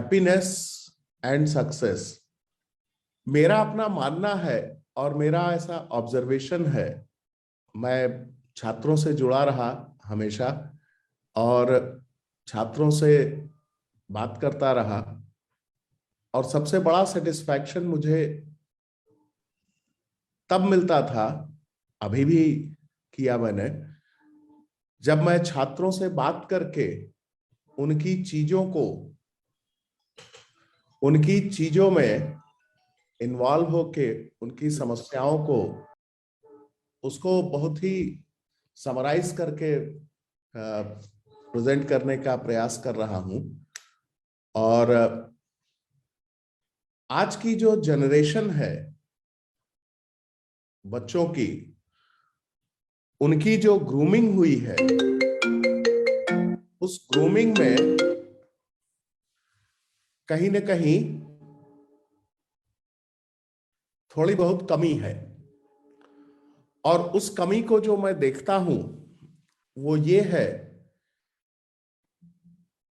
Happiness and success, मेरा अपना मानना है और मेरा ऐसा ऑब्जर्वेशन है। मैं छात्रों से जुड़ा रहा हमेशा और छात्रों से बात करता रहा, और सबसे बड़ा सेटिस्फैक्शन मुझे तब मिलता था, अभी भी किया मैंने, जब मैं छात्रों से बात करके उनकी चीजों को, उनकी चीजों में इन्वॉल्व होके उनकी समस्याओं को, उसको बहुत ही समराइज करके प्रेजेंट करने का प्रयास कर रहा हूं। और आज की जो जनरेशन है बच्चों की, उनकी जो ग्रूमिंग हुई है, उस ग्रूमिंग में कहीं ना कहीं थोड़ी बहुत कमी है। और उस कमी को जो मैं देखता हूं वो ये है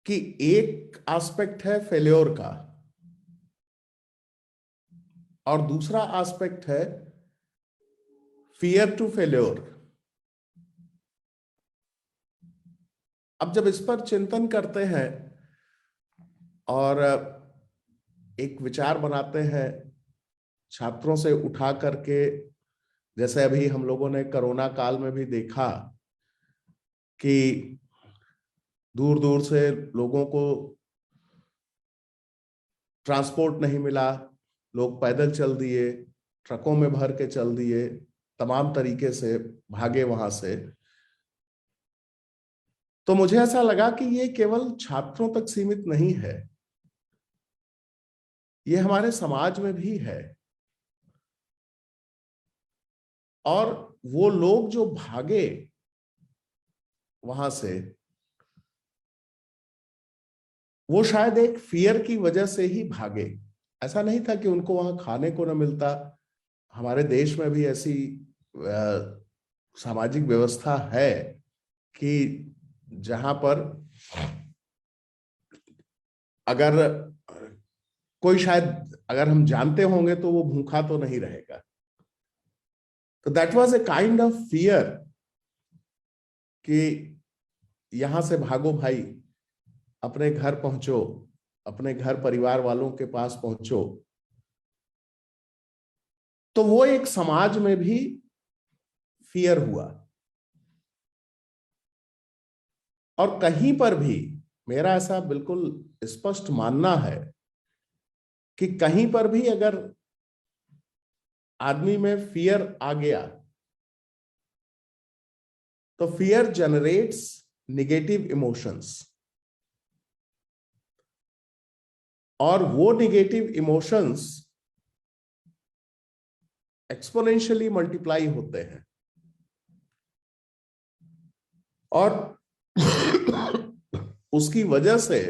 कि एक एस्पेक्ट है फेल्योर का और दूसरा एस्पेक्ट है फियर टू फेल्योर। अब जब इस पर चिंतन करते हैं और एक विचार बनाते हैं छात्रों से उठा करके, जैसे अभी हम लोगों ने कोरोना काल में भी देखा कि दूर दूर से लोगों को ट्रांसपोर्ट नहीं मिला, लोग पैदल चल दिए, ट्रकों में भर के चल दिए, तमाम तरीके से भागे वहां से। तो मुझे ऐसा लगा कि ये केवल छात्रों तक सीमित नहीं है, ये हमारे समाज में भी है। और वो लोग जो भागे वहां से, वो शायद एक फियर की वजह से ही भागे। ऐसा नहीं था कि उनको वहां खाने को न मिलता। हमारे देश में भी ऐसी सामाजिक व्यवस्था है कि जहां पर अगर कोई, शायद अगर हम जानते होंगे तो वो भूखा तो नहीं रहेगा। तो that was a kind of fear कि यहां से भागो भाई, अपने घर पहुंचो, अपने घर परिवार वालों के पास पहुंचो। तो वो एक समाज में भी फियर हुआ। और कहीं पर भी मेरा ऐसा बिल्कुल स्पष्ट मानना है कि कहीं पर भी अगर आदमी में फियर आ गया तो फियर जनरेट्स निगेटिव इमोशंस, और वो निगेटिव इमोशंस एक्सपोनेंशियली मल्टीप्लाई होते हैं। और उसकी वजह से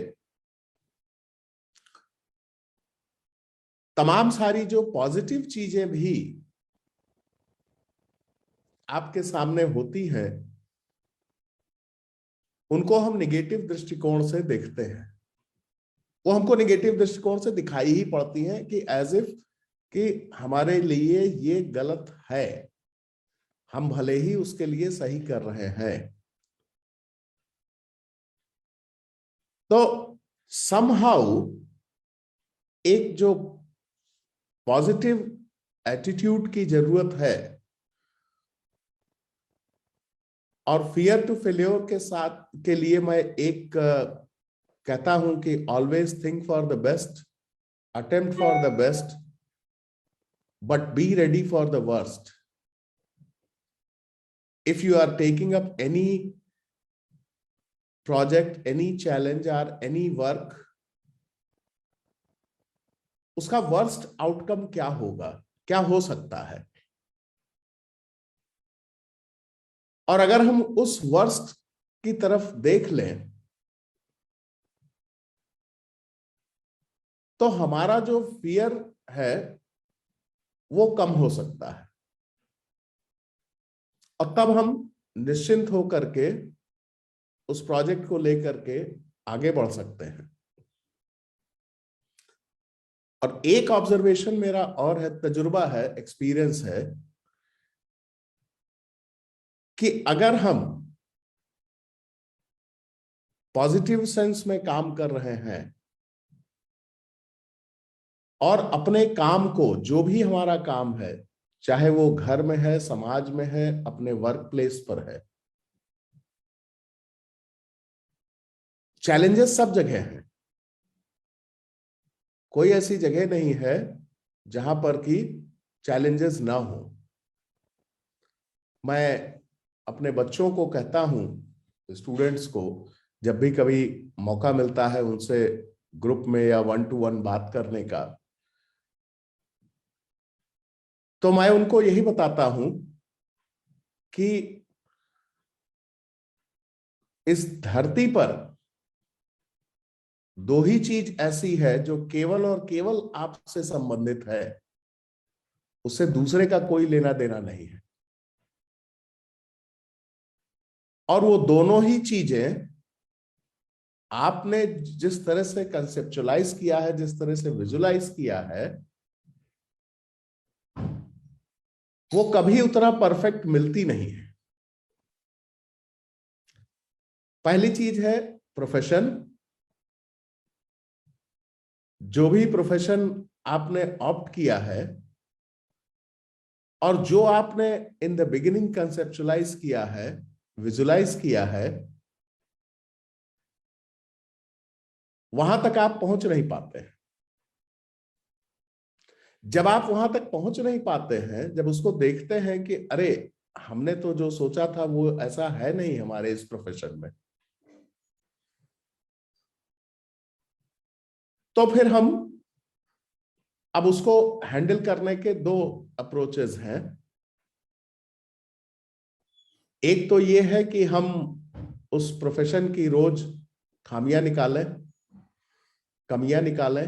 तमाम सारी जो पॉजिटिव चीजें भी आपके सामने होती हैं, उनको हम निगेटिव दृष्टिकोण से देखते हैं। वो हमको निगेटिव दृष्टिकोण से दिखाई ही पड़ती हैं कि एज इफ कि हमारे लिए ये गलत है, हम भले ही उसके लिए सही कर रहे हैं। तो समहाउ एक जो पॉजिटिव एटीट्यूड की जरूरत है, और फियर टू फेल्योर के साथ के लिए मैं एक कहता हूं कि always think for the best, attempt for the best, but be ready for the worst. If you are taking up any project, any challenge or any work, उसका वर्स्ट आउटकम क्या होगा, क्या हो सकता है। और अगर हम उस वर्स्ट की तरफ देख लें तो हमारा जो फियर है वो कम हो सकता है, और तब हम निश्चिंत होकर के उस प्रोजेक्ट को लेकर के आगे बढ़ सकते हैं। और एक ऑब्जर्वेशन मेरा और है, तजुर्बा है, एक्सपीरियंस है, कि अगर हम पॉजिटिव सेंस में काम कर रहे हैं और अपने काम को, जो भी हमारा काम है, चाहे वो घर में है, समाज में है, अपने वर्क प्लेस पर है, चैलेंजेस सब जगह हैं। कोई ऐसी जगह नहीं है जहां पर कि चैलेंजेस ना हो। मैं अपने बच्चों को कहता हूं, स्टूडेंट्स को, जब भी कभी मौका मिलता है उनसे ग्रुप में या 1-to-1 बात करने का, तो मैं उनको यही बताता हूं कि इस धरती पर दो ही चीज ऐसी है जो केवल और केवल आपसे संबंधित है, उससे दूसरे का कोई लेना देना नहीं है। और वो दोनों ही चीजें आपने जिस तरह से कंसेप्चुअलाइज किया है, जिस तरह से विजुलाइज किया है, वो कभी उतना परफेक्ट मिलती नहीं है। पहली चीज है प्रोफेशन। जो भी प्रोफेशन आपने ऑप्ट किया है और जो आपने इन द बिगिनिंग कंसेप्चुअलाइज किया है, विजुलाइज किया है, वहां तक आप पहुंच नहीं पाते हैं। जब आप वहां तक पहुंच नहीं पाते हैं, जब उसको देखते हैं कि अरे, हमने तो जो सोचा था वो ऐसा है नहीं हमारे इस प्रोफेशन में, तो फिर हम अब उसको हैंडल करने के दो अप्रोचेस हैं। एक तो ये है कि हम उस प्रोफेशन की रोज खामियां निकालें, कमियां निकालें,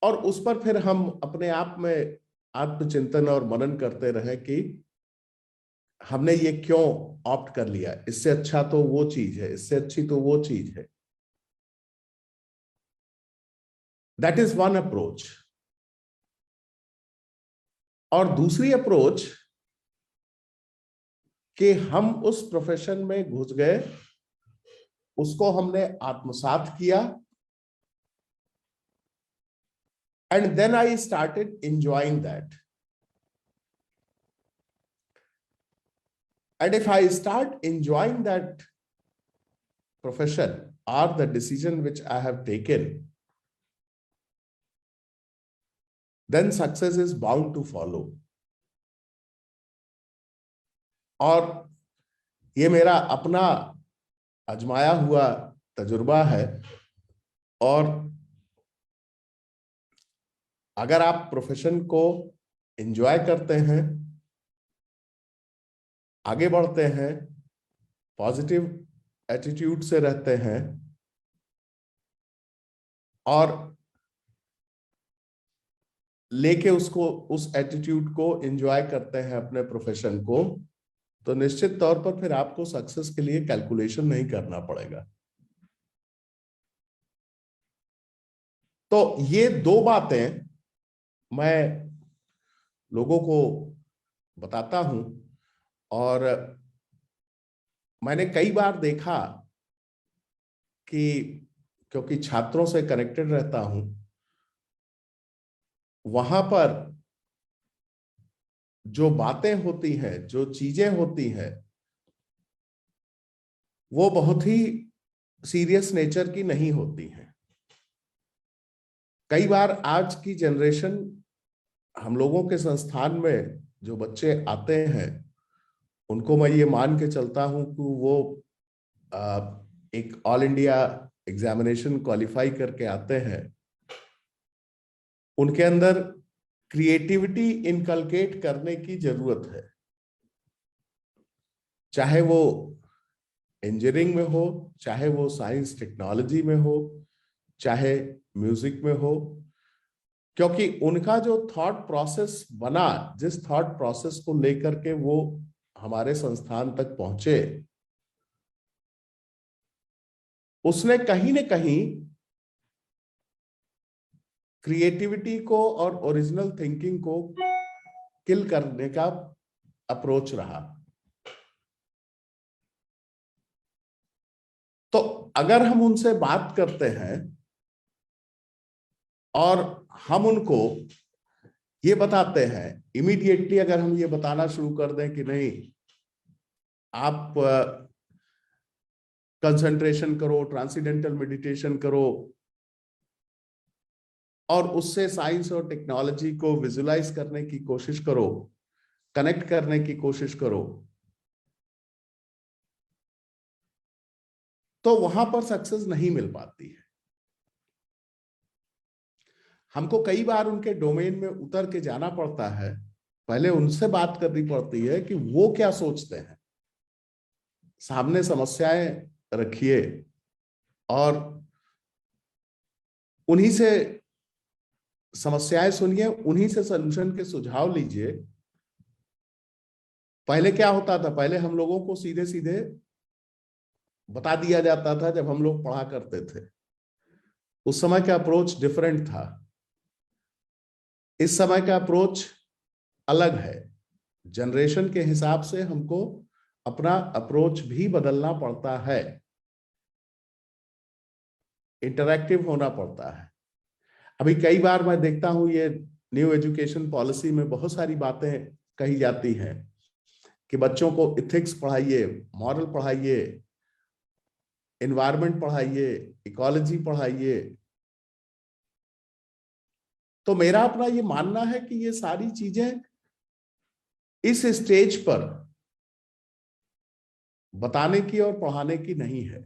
और उस पर फिर हम अपने आप में आत्मचिंतन और मनन करते रहें कि हमने ये क्यों ऑप्ट कर लिया, इससे अच्छा तो वो चीज है, इससे अच्छी तो वो चीज है। That is one approach. और दूसरी अप्रोच कि हम उस प्रोफेशन में घुस गए, उसको हमने आत्मसात किया, and then I started enjoying that. And if I start enjoying that profession or the decision which I have taken, then success is bound to follow. और ये मेरा अपना आजमाया हुआ तजुर्बा है। और अगर आप प्रोफेशन को एंजॉय करते हैं, आगे बढ़ते हैं, पॉजिटिव एटीट्यूड से रहते हैं और लेके उसको, उस एटीट्यूड को एंजॉय करते हैं अपने प्रोफेशन को, तो निश्चित तौर पर फिर आपको सक्सेस के लिए कैलकुलेशन नहीं करना पड़ेगा। तो ये दो बातें मैं लोगों को बताता हूं। और मैंने कई बार देखा कि, क्योंकि छात्रों से कनेक्टेड रहता हूं, वहां पर जो बातें होती हैं, जो चीजें होती हैं, वो बहुत ही सीरियस नेचर की नहीं होती हैं। कई बार आज की जनरेशन, हम लोगों के संस्थान में जो बच्चे आते हैं, उनको मैं ये मान के चलता हूं कि वो एक ऑल इंडिया एग्जामिनेशन क्वालिफाई करके आते हैं। उनके अंदर क्रिएटिविटी इनकलकेट करने की जरूरत है, चाहे वो इंजीनियरिंग में हो, चाहे वो साइंस टेक्नोलॉजी में हो, चाहे म्यूजिक में हो। क्योंकि उनका जो थॉट प्रोसेस बना, जिस थॉट प्रोसेस को लेकर के वो हमारे संस्थान तक पहुंचे, उसने कहीं न कहीं क्रिएटिविटी को और ओरिजिनल थिंकिंग को किल करने का अप्रोच रहा। तो अगर हम उनसे बात करते हैं और हम उनको ये बताते हैं, इमीडिएटली अगर हम ये बताना शुरू कर दें कि नहीं, आप कंसंट्रेशन करो, ट्रांसेंडेंटल मेडिटेशन करो और उससे साइंस और टेक्नोलॉजी को विजुलाइज करने की कोशिश करो, कनेक्ट करने की कोशिश करो, तो वहां पर सक्सेस नहीं मिल पाती है। हमको कई बार उनके डोमेन में उतर के जाना पड़ता है, पहले उनसे बात करनी पड़ती है कि वो क्या सोचते हैं। सामने समस्याएं रखिए और उन्हीं से समस्याएं सुनिए, उन्हीं से सलूशन के सुझाव लीजिए। पहले क्या होता था, पहले हम लोगों को सीधे सीधे बता दिया जाता था जब हम लोग पढ़ा करते थे। उस समय का अप्रोच डिफरेंट था, इस समय का अप्रोच अलग है। जनरेशन के हिसाब से हमको अपना अप्रोच भी बदलना पड़ता है, इंटरैक्टिव होना पड़ता है। अभी कई बार मैं देखता हूं ये न्यू एजुकेशन पॉलिसी में बहुत सारी बातें कही जाती हैं कि बच्चों को इथिक्स पढ़ाइए, मॉरल पढ़ाइए, एनवायरनमेंट पढ़ाइए, इकोलॉजी पढ़ाइए। तो मेरा अपना ये मानना है कि ये सारी चीजें इस स्टेज पर बताने की और पढ़ाने की नहीं है।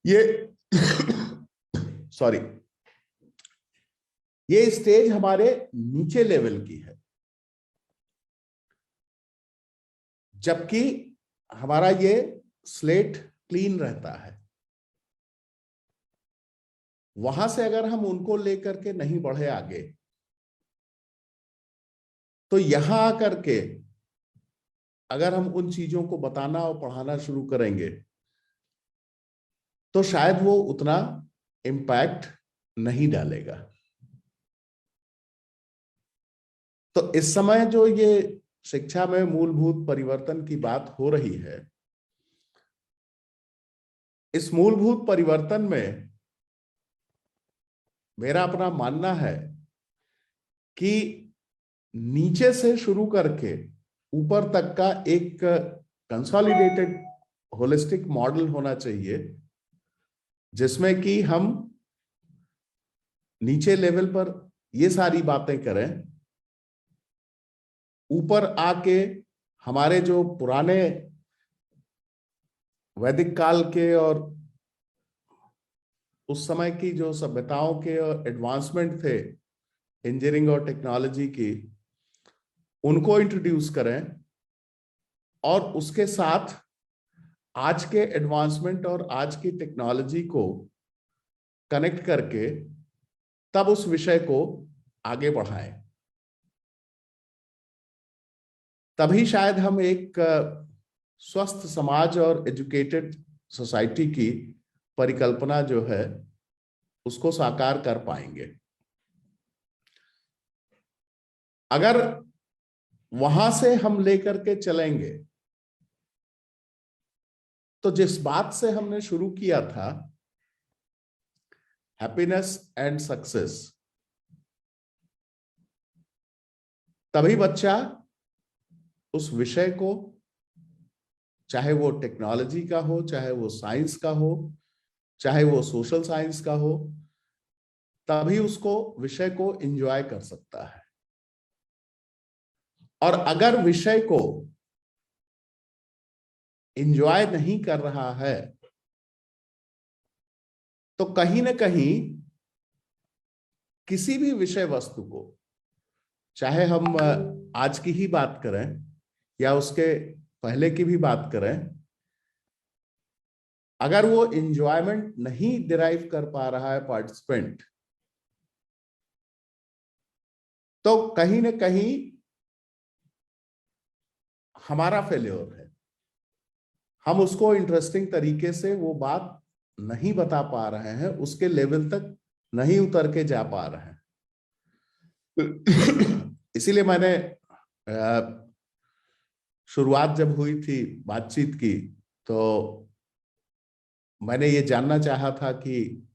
ये सॉरी, ये स्टेज हमारे नीचे लेवल की है, जबकि हमारा ये स्लेट क्लीन रहता है। वहां से अगर हम उनको लेकर के नहीं बढ़े आगे, तो यहां आकर के अगर हम उन चीजों को बताना और पढ़ाना शुरू करेंगे तो शायद वो उतना इम्पैक्ट नहीं डालेगा। तो इस समय जो ये शिक्षा में मूलभूत परिवर्तन की बात हो रही है, इस मूलभूत परिवर्तन में मेरा अपना मानना है कि नीचे से शुरू करके ऊपर तक का एक कंसोलिडेटेड होलिस्टिक मॉडल होना चाहिए, जिसमें कि हम नीचे लेवल पर ये सारी बातें करें, ऊपर आके हमारे जो पुराने वैदिक काल के और उस समय की जो सभ्यताओं के एडवांसमेंट थे इंजीनियरिंग और टेक्नोलॉजी की, उनको इंट्रोड्यूस करें और उसके साथ आज के एडवांसमेंट और आज की टेक्नोलॉजी को कनेक्ट करके तब उस विषय को आगे बढ़ाएं। तभी शायद हम एक स्वस्थ समाज और एजुकेटेड सोसाइटी की परिकल्पना जो है उसको साकार कर पाएंगे। अगर वहां से हम लेकर के चलेंगे तो जिस बात से हमने शुरू किया था, हैप्पीनेस एंड सक्सेस, तभी बच्चा उस विषय को, चाहे वो टेक्नोलॉजी का हो, चाहे वो साइंस का हो, चाहे वो सोशल साइंस का हो, तभी उसको विषय को एंजॉय कर सकता है। और अगर विषय को एंजॉय नहीं कर रहा है तो कहीं ना कहीं किसी भी विषय वस्तु को, चाहे हम आज की ही बात करें या उसके पहले की भी बात करें, अगर वो एंजॉयमेंट नहीं डिराइव कर पा रहा है पार्टिसिपेंट, तो कहीं ना कहीं हमारा फेल्योर है। हम उसको इंटरेस्टिंग तरीके से वो बात नहीं बता पा रहे हैं, उसके लेवल तक नहीं उतर के जा पा रहे हैं। इसीलिए मैंने शुरुआत जब हुई थी बातचीत की, तो मैंने ये जानना चाहा था कि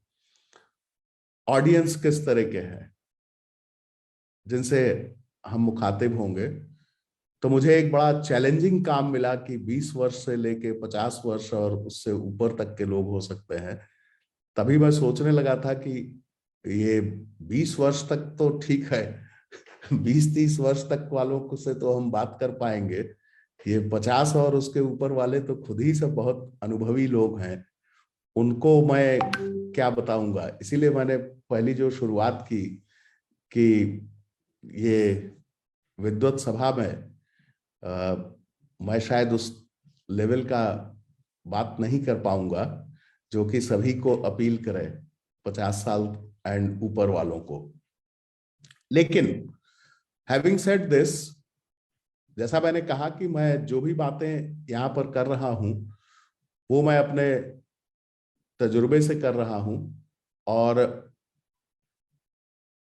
ऑडियंस किस तरह के हैं जिनसे हम मुखातिब होंगे। तो मुझे एक बड़ा चैलेंजिंग काम मिला कि 20 वर्ष से लेके 50 वर्ष और उससे ऊपर तक के लोग हो सकते हैं। तभी मैं सोचने लगा था कि ये 20 वर्ष तक तो ठीक है, 20-30 वर्ष तक वालों को से तो हम बात कर पाएंगे, ये 50 और उसके ऊपर वाले तो खुद ही सब बहुत अनुभवी लोग हैं, उनको मैं क्या बताऊंगा। इसीलिए मैंने पहली जो शुरुआत की कि ये विद्वत सभा में मैं शायद उस लेवल का बात नहीं कर पाऊंगा जो कि सभी को अपील करे, 50 साल एंड ऊपर वालों को। लेकिन हैविंग सेड दिस, जैसा मैंने कहा कि मैं जो भी बातें यहां पर कर रहा हूं वो मैं अपने तजुर्बे से कर रहा हूं, और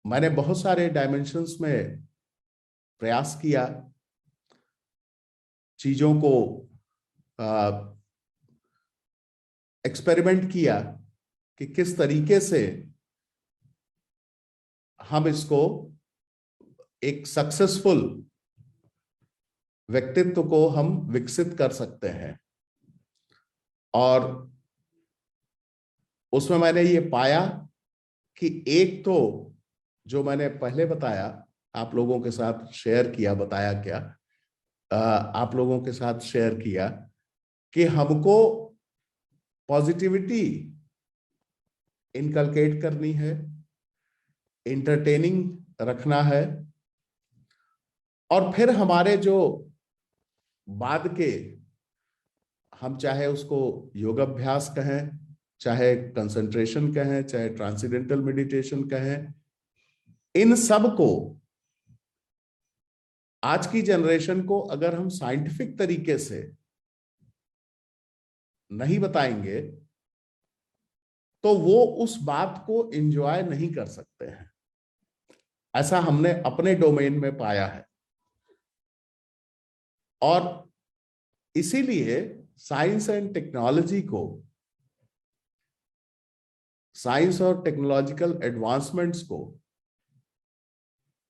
मैंने बहुत सारे डायमेंशंस में प्रयास किया चीजों को एक्सपेरिमेंट किया कि किस तरीके से हम इसको एक सक्सेसफुल व्यक्तित्व को हम विकसित कर सकते हैं। और उसमें मैंने ये पाया कि एक तो जो मैंने पहले बताया, आप लोगों के साथ शेयर किया, बताया क्या, आप लोगों के साथ शेयर किया कि हमको पॉजिटिविटी इनकलकेट करनी है, इंटरटेनिंग रखना है, और फिर हमारे जो बाद के, हम चाहे उसको योगाभ्यास कहें, चाहे कंसंट्रेशन कहें, चाहे ट्रांसेंडेंटल मेडिटेशन कहें, इन सब को आज की जनरेशन को अगर हम साइंटिफिक तरीके से नहीं बताएंगे तो वो उस बात को एंजॉय नहीं कर सकते हैं। ऐसा हमने अपने डोमेन में पाया है। और इसीलिए साइंस एंड टेक्नोलॉजी को, साइंस और टेक्नोलॉजिकल एडवांसमेंट्स को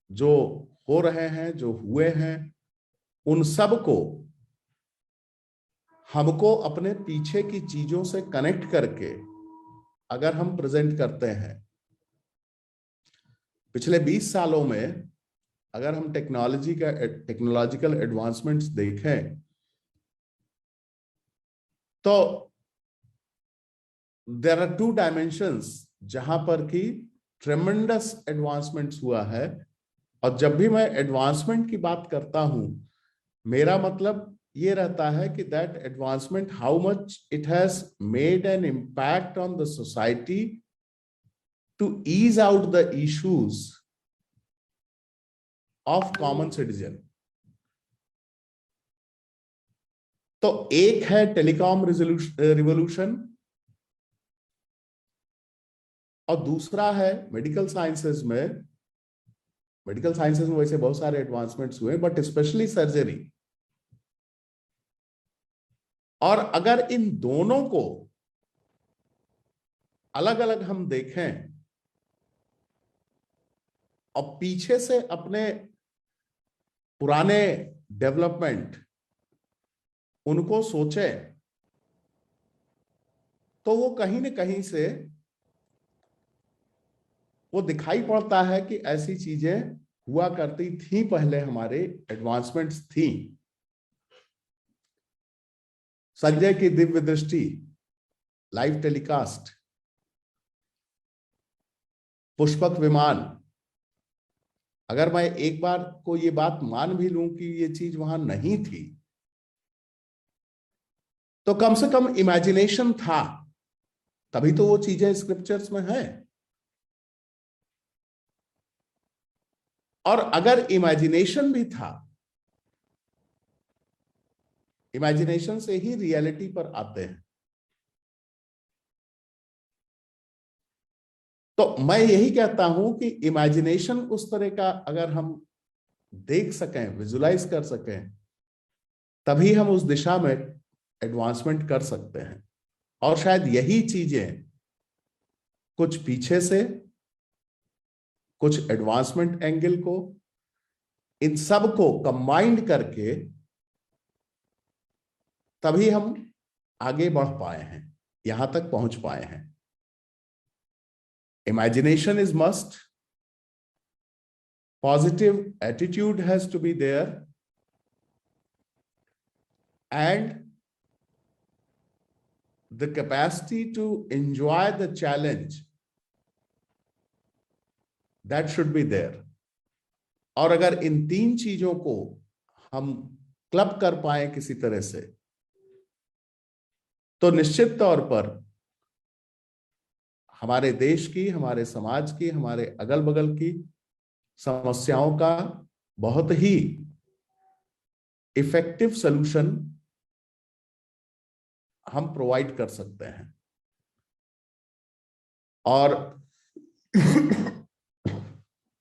जो हो रहे हैं, जो हुए हैं, उन सब को हमको अपने पीछे की चीजों से कनेक्ट करके अगर हम प्रेजेंट करते हैं, पिछले 20 सालों में अगर हम टेक्नोलॉजिकल एडवांसमेंट्स देखें तो देयर आर टू डायमेंशंस जहां पर कि ट्रेमेंडस एडवांसमेंट्स हुआ है। और जब भी मैं एडवांसमेंट की बात करता हूं, मेरा मतलब ये रहता है कि that advancement, how much it has made an impact on the society to ease out the issues of common citizen. तो एक है टेलीकॉम रिवोल्यूशन, और दूसरा है मेडिकल साइंसेज में। मेडिकल साइंसेज में वैसे बहुत सारे एडवांसमेंट्स हुए, बट स्पेशली सर्जरी। और अगर इन दोनों को अलग अलग हम देखें और पीछे से अपने पुराने डेवलपमेंट उनको सोचें, तो वो कहीं ना कहीं से वो दिखाई पड़ता है कि ऐसी चीजें हुआ करती थी पहले, हमारे एडवांसमेंट्स थी। संजय की दिव्य दृष्टि लाइव टेलीकास्ट, पुष्पक विमान, अगर मैं एक बार को ये बात मान भी लूं कि ये चीज वहां नहीं थी, तो कम से कम इमेजिनेशन था, तभी तो वो चीजें स्क्रिप्चर्स में है। और अगर इमेजिनेशन भी था, इमेजिनेशन से ही रियलिटी पर आते हैं। तो मैं यही कहता हूं कि इमेजिनेशन उस तरह का अगर हम देख सकें, विजुलाइज कर सकें, तभी हम उस दिशा में एडवांसमेंट कर सकते हैं। और शायद यही चीजें कुछ पीछे से, कुछ एडवांसमेंट एंगल को, इन सब को कंबाइंड करके तभी हम आगे बढ़ पाए हैं, यहां तक पहुंच पाए हैं। Imagination is must, positive attitude has to be there, and the capacity to enjoy the challenge, that should be there. और अगर इन तीन चीजों को हम क्लब कर पाए किसी तरह से, तो निश्चित तौर पर हमारे देश की, हमारे समाज की, हमारे अगल बगल की समस्याओं का बहुत ही इफेक्टिव सॉल्यूशन हम प्रोवाइड कर सकते हैं। और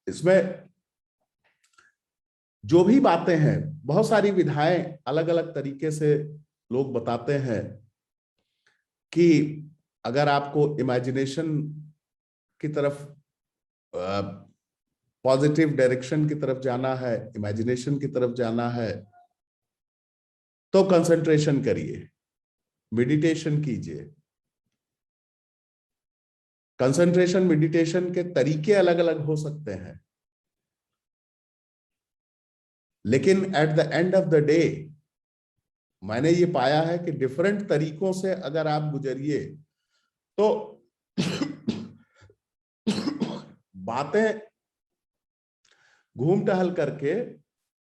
इसमें जो भी बातें हैं, बहुत सारी विधाएं अलग अलग तरीके से लोग बताते हैं कि अगर आपको इमेजिनेशन की तरफ, पॉजिटिव डायरेक्शन की तरफ जाना है, इमेजिनेशन की तरफ जाना है, तो कंसंट्रेशन करिए, मेडिटेशन कीजिए। कंसंट्रेशन मेडिटेशन के तरीके अलग अलग हो सकते हैं, लेकिन at the end of the day मैंने ये पाया है कि डिफरेंट तरीकों से अगर आप गुजरिए तो बातें घूम टहल करके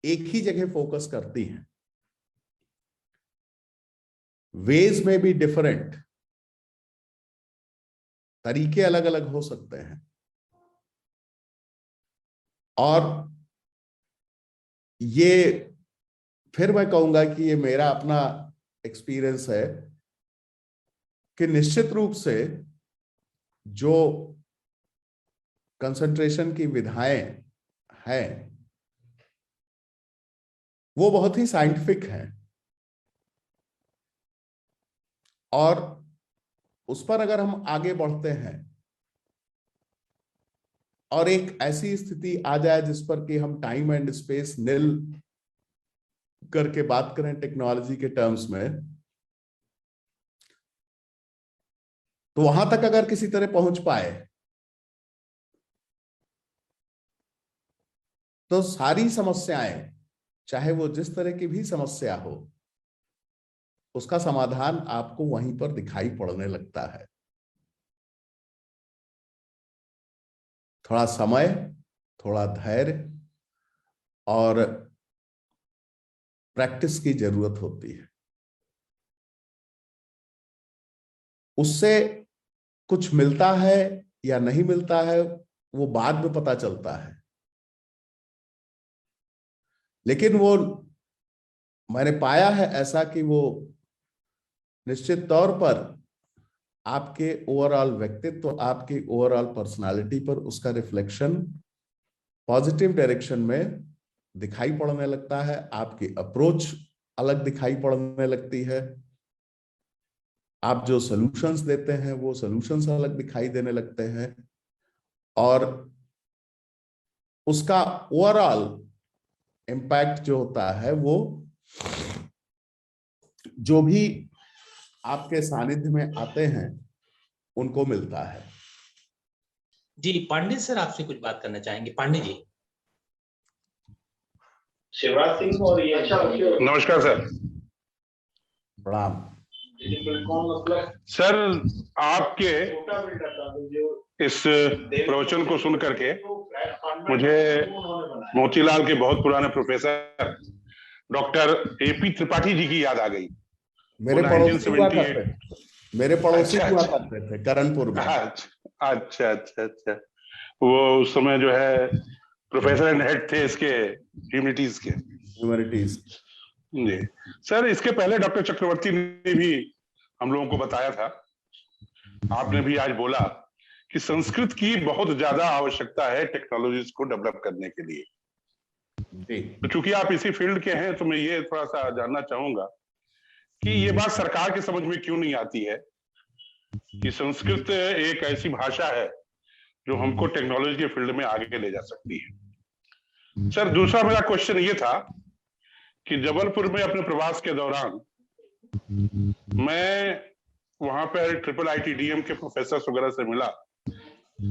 एक ही जगह फोकस करती हैं। वेज में भी डिफरेंट, तरीके अलग अलग हो सकते हैं। और ये फिर मैं कहूंगा कि ये मेरा अपना एक्सपीरियंस है कि निश्चित रूप से जो कंसंट्रेशन की विधाएं हैं वो बहुत ही साइंटिफिक हैं, और उस पर अगर हम आगे बढ़ते हैं और एक ऐसी स्थिति आ जाए जिस पर कि हम टाइम एंड स्पेस निल करके बात करें टेक्नोलॉजी के टर्म्स में, तो वहां तक अगर किसी तरह पहुंच पाए तो सारी समस्याएं, चाहे वो जिस तरह की भी समस्या हो, उसका समाधान आपको वहीं पर दिखाई पड़ने लगता है। थोड़ा समय, थोड़ा धैर्य और प्रैक्टिस की जरूरत होती है। उससे कुछ मिलता है या नहीं मिलता है वो बाद में पता चलता है, लेकिन वो मैंने पाया है ऐसा कि वो निश्चित तौर पर आपके ओवरऑल व्यक्तित्व, आपकी ओवरऑल पर्सनालिटी पर उसका रिफ्लेक्शन पॉजिटिव डायरेक्शन में दिखाई पड़ने लगता है। आपकी अप्रोच अलग दिखाई पड़ने लगती है, आप जो सॉल्यूशंस देते हैं वो सॉल्यूशंस अलग दिखाई देने लगते हैं, और उसका ओवरऑल इम्पैक्ट जो होता है वो जो भी आपके सानिध्य में आते हैं उनको मिलता है। जी, पांडे सर आपसे कुछ बात करना चाहेंगे। पांडे जी। शिवराज सिंह और ये नमस्कार सर। प्रणाम सर, आपके इस प्रवचन को सुन करके मुझे मोतीलाल के बहुत पुराने professor doctor AP Tripathi ji की याद आ गई। मेरे पड़ोसी हुआ करते थे कानपुर में। अच्छा। वो उस समय जो है प्रोफेसर एंड हेड थे इसके ह्यूमैनिटीज के। जी सर, इसके पहले डॉक्टर चक्रवर्ती ने भी हम लोगों को बताया था, आपने भी आज बोला कि संस्कृत की बहुत ज्यादा आवश्यकता है टेक्नोलॉजीज को डेवलप करने के लिए। तो चूंकि आप इसी फील्ड के हैं तो मैं ये थोड़ा सा जानना चाहूंगा कि ये बात सरकार के समझ में क्यों नहीं आती है कि संस्कृत एक ऐसी भाषा है जो हमको टेक्नोलॉजी के फील्ड में आगे ले जा सकती है। सर, दूसरा मेरा क्वेश्चन ये था कि जबलपुर में अपने प्रवास के दौरान मैं वहां पर ट्रिपल IITDM के प्रोफेसर वगैरह से मिला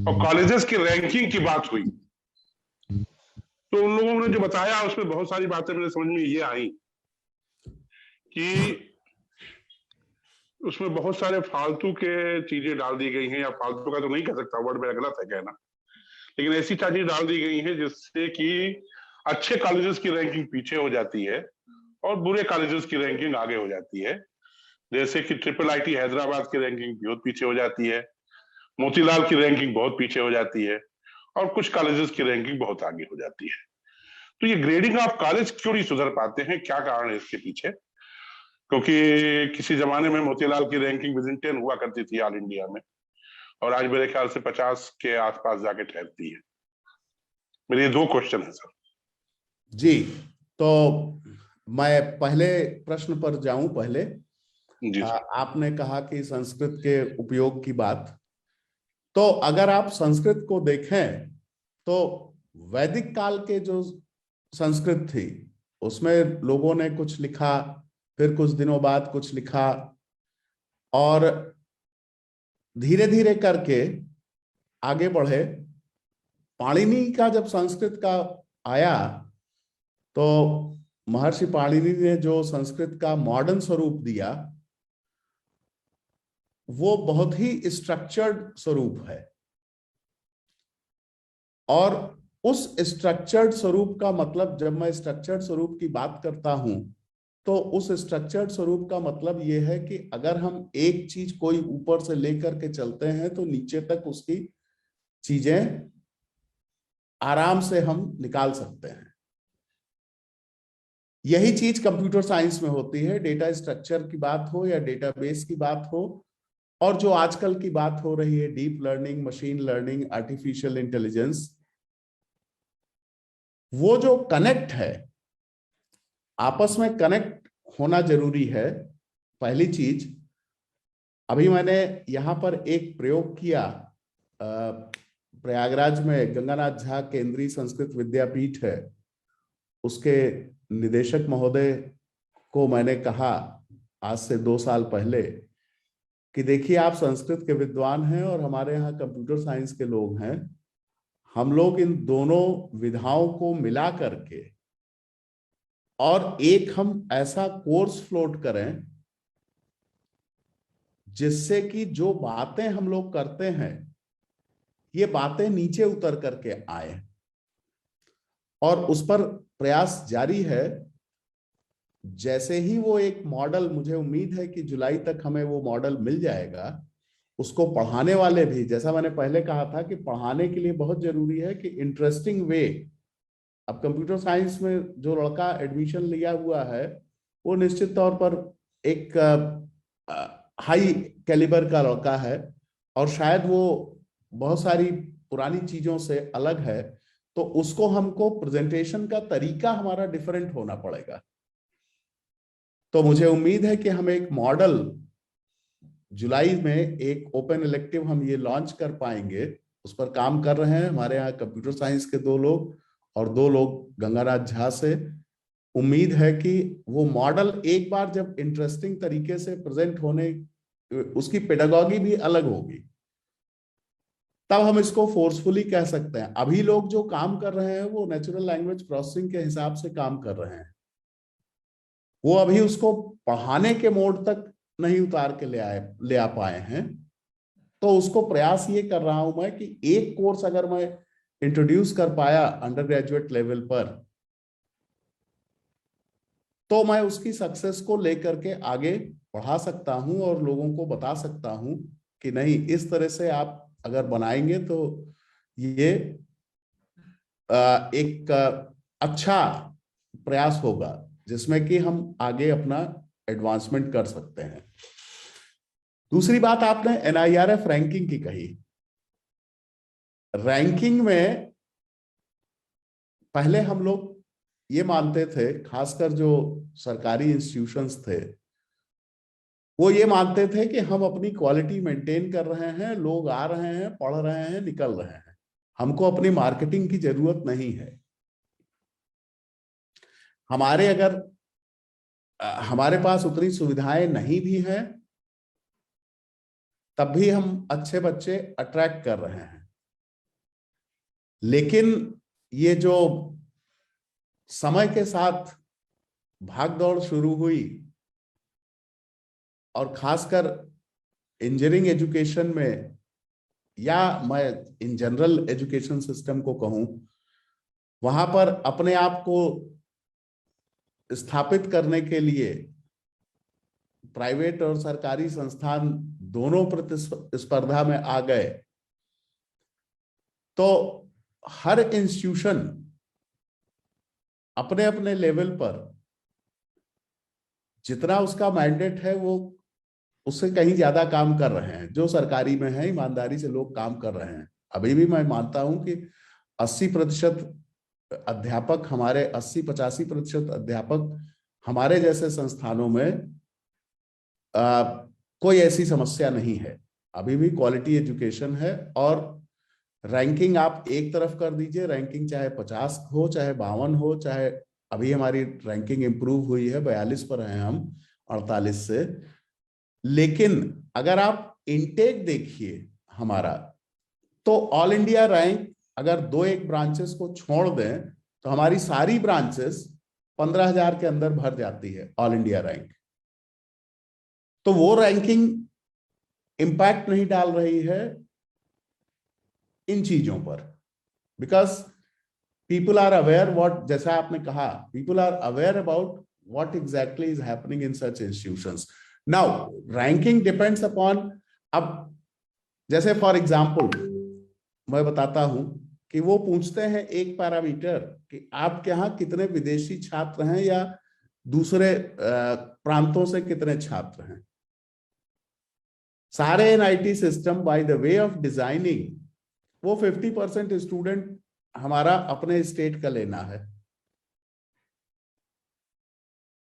और कॉलेजेस की रैंकिंग की बात हुई, तो उन लोगों ने जो बताया उसमें बहुत सारी बातें मेरे समझ में ये आई कि उसमें बहुत सारे फालतू के चीजें डाल दी गई हैं, या फालतू का तो नहीं कह सकता, वर्ड मेरा गलत है कहना, लेकिन ऐसी चीजें डाल दी गई हैं जिससे कि अच्छे कॉलेजेस की रैंकिंग पीछे हो जाती है और बुरे कॉलेजेस की रैंकिंग आगे हो जाती है। जैसे कि ट्रिपल IIT हैदराबाद की रैंकिंग बहुत पीछे हो जाती है, मोतीलाल की रैंकिंग बहुत पीछे हो जाती है और कुछ कॉलेजेस की रैंकिंग बहुत आगे हो जाती है। तो ये ग्रेडिंग ऑफ कॉलेज क्यों नहीं सुधर पाते हैं, क्या कारण है इसके पीछे? क्योंकि किसी जमाने में मोतीलाल की रैंकिंग विद इन 10 हुआ करती थी ऑल इंडिया में, और आज मेरे ख्याल से 50 के आसपास जाके ठहरती है। मेरे ये 2 क्वेश्चन है सर। जी, तो मैं पहले प्रश्न पर जाऊं। पहले जी आपने कहा कि संस्कृत के उपयोग की बात, तो अगर आप संस्कृत को देखें तो वैदिक काल के जो संस्कृत थी उसमें लोगों ने कुछ लिखा, फिर कुछ दिनों बाद कुछ लिखा, और धीरे धीरे करके आगे बढ़े। पाणिनि का जब संस्कृत का आया तो महर्षि पाणिनि ने जो संस्कृत का मॉडर्न स्वरूप दिया वो बहुत ही स्ट्रक्चर्ड स्वरूप है, और उस स्ट्रक्चर्ड स्वरूप का मतलब, जब मैं स्ट्रक्चर्ड स्वरूप की बात करता हूं तो उस स्ट्रक्चर्ड स्वरूप का मतलब यह है कि अगर हम एक चीज कोई ऊपर से लेकर के चलते हैं तो नीचे तक उसकी चीजें आराम से हम निकाल सकते हैं। यही चीज कंप्यूटर साइंस में होती है, डेटा स्ट्रक्चर की बात हो या डेटाबेस की बात हो, और जो आजकल की बात हो रही है deep learning, machine learning, artificial intelligence, वो जो कनेक्ट है, आपस में कनेक्ट होना जरूरी है। पहली चीज, अभी मैंने यहां पर एक प्रयोग किया, प्रयागराज में गंगानाथ झा केंद्रीय संस्कृत विद्यापीठ है, उसके निदेशक महोदय को मैंने कहा आज से 2 साल पहले कि देखिए आप संस्कृत के विद्वान हैं और हमारे यहाँ कंप्यूटर साइंस के लोग हैं, हम लोग इन दोनों विधाओं को मिला करके और एक हम ऐसा कोर्स फ्लोट करें जिससे कि जो बातें हम लोग करते हैं ये बातें नीचे उतर करके आए, और उस पर प्रयास जारी है। जैसे ही वो एक मॉडल, मुझे उम्मीद है कि जुलाई तक हमें वो मॉडल मिल जाएगा, उसको पढ़ाने वाले भी, जैसा मैंने पहले कहा था कि पढ़ाने के लिए बहुत जरूरी है कि इंटरेस्टिंग वे। अब कंप्यूटर साइंस में जो लड़का एडमिशन लिया हुआ है वो निश्चित तौर पर एक हाई कैलिबर का लड़का है और शायद वो बहुत सारी पुरानी चीजों से अलग है, तो उसको हमको प्रेजेंटेशन का तरीका हमारा डिफरेंट होना पड़ेगा। तो मुझे उम्मीद है कि हम एक मॉडल जुलाई में, एक ओपन इलेक्टिव हम ये लॉन्च कर पाएंगे। उस पर काम कर रहे हैं हमारे यहाँ कंप्यूटर साइंस के 2 लोग और 2 लोग गंगानाथ झा से। उम्मीद है कि वो मॉडल एक बार जब इंटरेस्टिंग तरीके से प्रेजेंट होने, उसकी पेडागॉजी भी अलग होगी, तब हम इसको फोर्सफुली कह सकते हैं। अभी लोग जो काम कर रहे हैं वो नेचुरल लैंग्वेज प्रोसेसिंग के हिसाब से काम कर रहे हैं, वो अभी उसको पढ़ाने के मोड तक नहीं उतार के ले आ पाए हैं। तो उसको प्रयास ये कर रहा हूं मैं कि एक कोर्स अगर मैं इंट्रोड्यूस कर पाया अंडर ग्रेजुएट लेवल पर, तो मैं उसकी सक्सेस को लेकर के आगे बढ़ा सकता हूं और लोगों को बता सकता हूं कि नहीं, इस तरह से आप अगर बनाएंगे तो ये एक अच्छा प्रयास होगा जिसमें कि हम आगे अपना एडवांसमेंट कर सकते हैं। दूसरी बात आपने NIRF रैंकिंग की कही। रैंकिंग में पहले हम लोग ये मानते थे, खासकर जो सरकारी इंस्टीट्यूशंस थे वो ये मानते थे कि हम अपनी क्वालिटी मेंटेन कर रहे हैं, लोग आ रहे हैं, पढ़ रहे हैं, निकल रहे हैं, हमको अपनी मार्केटिंग की जरूरत नहीं है। हमारे पास उतनी सुविधाएं नहीं भी हैं, तब भी हम अच्छे बच्चे अट्रैक्ट कर रहे हैं। लेकिन ये जो समय के साथ भागदौड़ शुरू हुई, और खासकर इंजीनियरिंग एजुकेशन में, या मैं इन जनरल एजुकेशन सिस्टम को कहूं, वहां पर अपने आप को स्थापित करने के लिए प्राइवेट और सरकारी संस्थान दोनों प्रतिस्पर्धा में आ गए। तो हर इंस्टीट्यूशन अपने अपने लेवल पर जितना उसका मैंडेट है वो उससे कहीं ज्यादा काम कर रहे हैं। जो सरकारी में है, ईमानदारी से लोग काम कर रहे हैं। अभी भी मैं मानता हूं कि 80% अध्यापक हमारे 80-85% अध्यापक हमारे जैसे संस्थानों में कोई ऐसी समस्या नहीं है। अभी भी क्वालिटी एजुकेशन है। और रैंकिंग आप एक तरफ कर दीजिए, रैंकिंग चाहे 50 हो, चाहे 52 हो, चाहे अभी हमारी रैंकिंग इंप्रूव हुई है, 42 पर हैं हम 48 से। लेकिन अगर आप इनटेक देखिए हमारा, तो ऑल इंडिया रैंक अगर 2-1 ब्रांचेस को छोड़ दें तो हमारी सारी ब्रांचेस 15,000 के अंदर भर जाती है ऑल इंडिया रैंक। तो वो रैंकिंग इंपैक्ट नहीं डाल रही है इन चीजों पर, because people are aware what, जैसा आपने कहा, people are aware about what exactly is happening in such institutions. Now ranking depends upon, अब जैसे फॉर एग्जांपल मैं बताता हूं कि वो पूछते हैं एक पैरामीटर कि आपके यहाँ कितने विदेशी छात्र हैं या दूसरे प्रांतों से कितने छात्र हैं। सारे NIT system by the way of designing वो 50% स्टूडेंट हमारा अपने स्टेट का लेना है,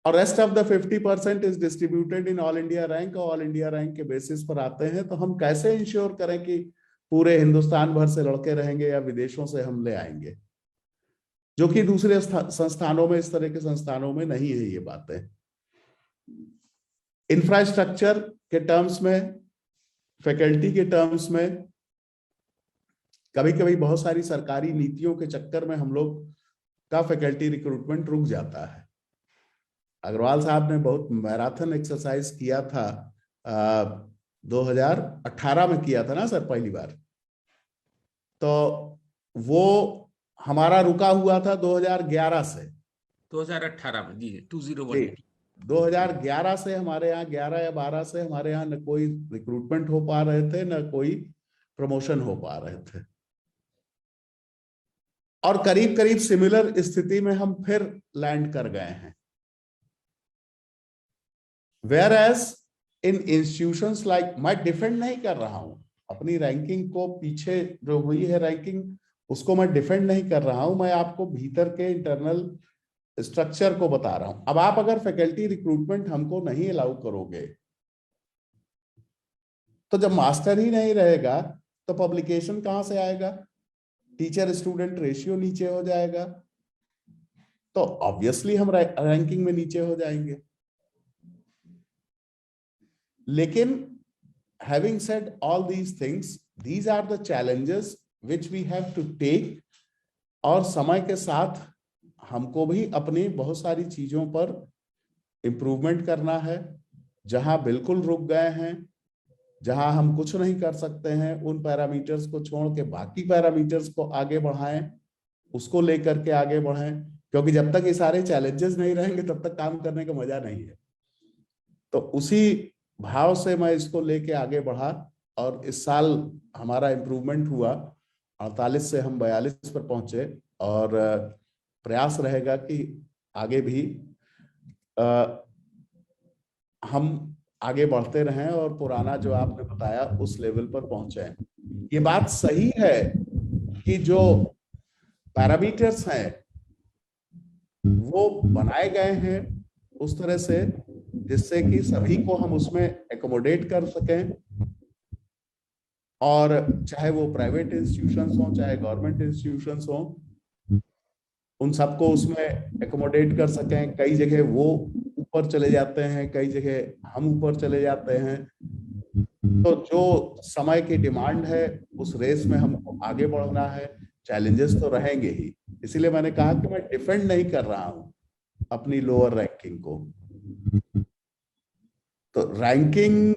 और rest of the 50% is distributed in all India rank. और ऑल इंडिया रैंक के बेसिस पर आते हैं। तो हम कैसे इंश्योर करें कि पूरे हिंदुस्तान भर से लड़के रहेंगे या विदेशों से हम ले आएंगे, जो कि दूसरे संस्थानों में, इस तरह के संस्थानों में नहीं है ये बातें। इंफ्रास्ट्रक्चर के टर्म्स में, फैकल्टी के टर्म्स में, कभी कभी बहुत सारी सरकारी नीतियों के चक्कर में हम लोग का फैकल्टी रिक्रूटमेंट रुक जाता है। अग्रवाल साहब ने बहुत मैराथन एक्सरसाइज किया था, 2018 में किया था ना सर पहली बार। तो वो हमारा रुका हुआ था 2011 से, 2018 में जी 2018 2011 से हमारे यहाँ 11 या 12 से हमारे यहाँ न कोई रिक्रूटमेंट हो पा रहे थे, न कोई प्रमोशन हो पा रहे थे। और करीब करीब सिमिलर स्थिति में हम फिर लैंड कर गए हैं। Whereas in institutions like, मैं डिफेंड नहीं कर रहा हूं अपनी रैंकिंग को, पीछे जो हुई है रैंकिंग उसको मैं डिफेंड नहीं कर रहा हूं, मैं आपको भीतर के इंटरनल स्ट्रक्चर को बता रहा हूं। अब आप अगर फैकल्टी रिक्रूटमेंट हमको नहीं अलाउ करोगे, तो जब मास्टर ही नहीं रहेगा तो पब्लिकेशन कहां से आएगा, टीचर स्टूडेंट रेशियो नीचे हो जाएगा, तो ऑब्वियसली हम रैंकिंग में नीचे हो जाएंगे। लेकिन having said all these things, these are the challenges which we have to take। और समय के साथ हमको भी अपनी बहुत सारी चीजों पर इम्प्रूवमेंट करना है। जहां बिल्कुल रुक गए हैं, जहां हम कुछ नहीं कर सकते हैं, उन पैरामीटर्स को छोड़ के बाकी पैरामीटर्स को आगे बढ़ाएं, उसको लेकर के आगे बढ़ें। क्योंकि जब तक ये सारे चैलेंजेस नहीं रहेंगे तब तक काम करने का मजा नहीं है। तो उसी भाव से मैं इसको लेके आगे बढ़ा, और इस साल हमारा इम्प्रूवमेंट हुआ, 48 से हम 42 पर पहुंचे। और प्रयास रहेगा कि आगे भी हम आगे बढ़ते रहें और पुराना जो आपने बताया उस लेवल पर पहुंचे। ये बात सही है कि जो पैरामीटर्स हैं वो बनाए गए हैं उस तरह से जिससे कि सभी को हम उसमें एकोमोडेट कर सकें, और चाहे वो प्राइवेट इंस्टीट्यूशंस हो चाहे गवर्नमेंट इंस्टीट्यूशंस हो, उन सबको उसमें एकोमोडेट कर सकें। कई जगह वो ऊपर चले जाते हैं, कई जगह हम ऊपर चले जाते हैं। तो जो समय की डिमांड है उस रेस में हमको आगे बढ़ना है। चैलेंजेस तो रहेंगे ही, इसीलिए मैंने कहा कि मैं डिफेंड नहीं कर रहा हूं अपनी लोअर रैंकिंग को। तो रैंकिंग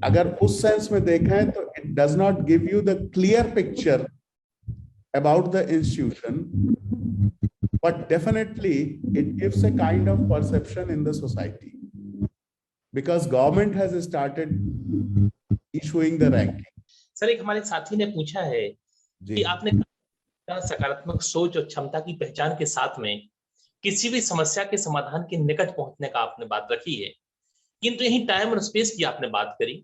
अगर उस सेंस में देखें तो it does not give you the clear picture about the institution, but definitely it gives a kind of perception in the society because government has started issuing the ranking. Sir, एक हमारे साथी ने पूछा है कि आपने सकारात्मक सोच और क्षमता की पहचान के साथ में किसी भी समस्या के समाधान के निकट पहुंचने का आपने बात रखी है, किंतु यही टाइम और स्पेस की आपने बात करी,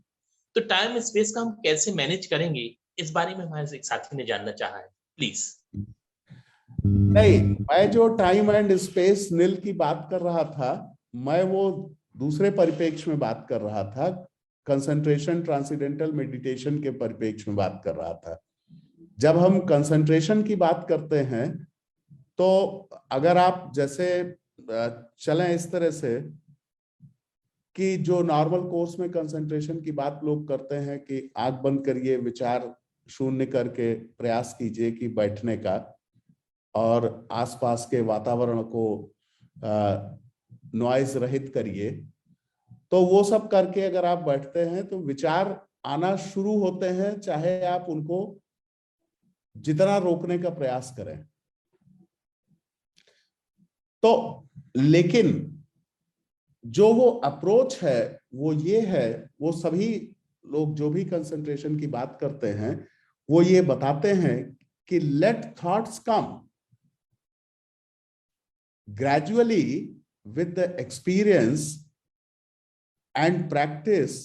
तो टाइम स्पेस का हम कैसे मैनेज करेंगे, इस बारे में हमारे एक साथी ने जानना चाहा है, प्लीज। नहीं, मैं जो टाइम एंड स्पेस नील की बात कर रहा था, मैं वो दूसरे परिप्रेक्ष्य में बात कर रहा था, कंसंट्रेशन ट्रांसेंडेंटल मेडिटेशन के परिप्रेक्ष्य में बात कर रहा था। जब हम कंसंट्रेशन की बात करते हैं तो अगर आप जैसे चलें इस तरह से कि जो नॉर्मल कोर्स में कंसंट्रेशन की बात लोग करते हैं कि आंख बंद करिए, विचार शून्य करके प्रयास कीजिए कि बैठने का, और आसपास के वातावरण को नॉइज रहित करिए, तो वो सब करके अगर आप बैठते हैं तो विचार आना शुरू होते हैं, चाहे आप उनको जितना रोकने का प्रयास करें। तो लेकिन जो वो अप्रोच है वो ये है, वो सभी लोग जो भी कंसंट्रेशन की बात करते हैं वो ये बताते हैं कि let thoughts come gradually with the experience and practice,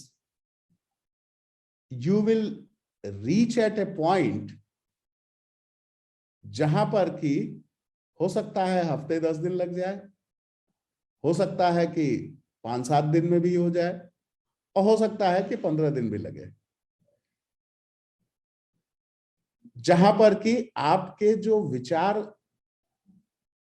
you will reach at a point जहां पर कि हो सकता है हफ्ते 10 दिन लग जाए, हो सकता है कि 5-7 दिन में भी हो जाए, और हो सकता है कि 15 दिन भी लगे, जहां पर कि आपके जो विचार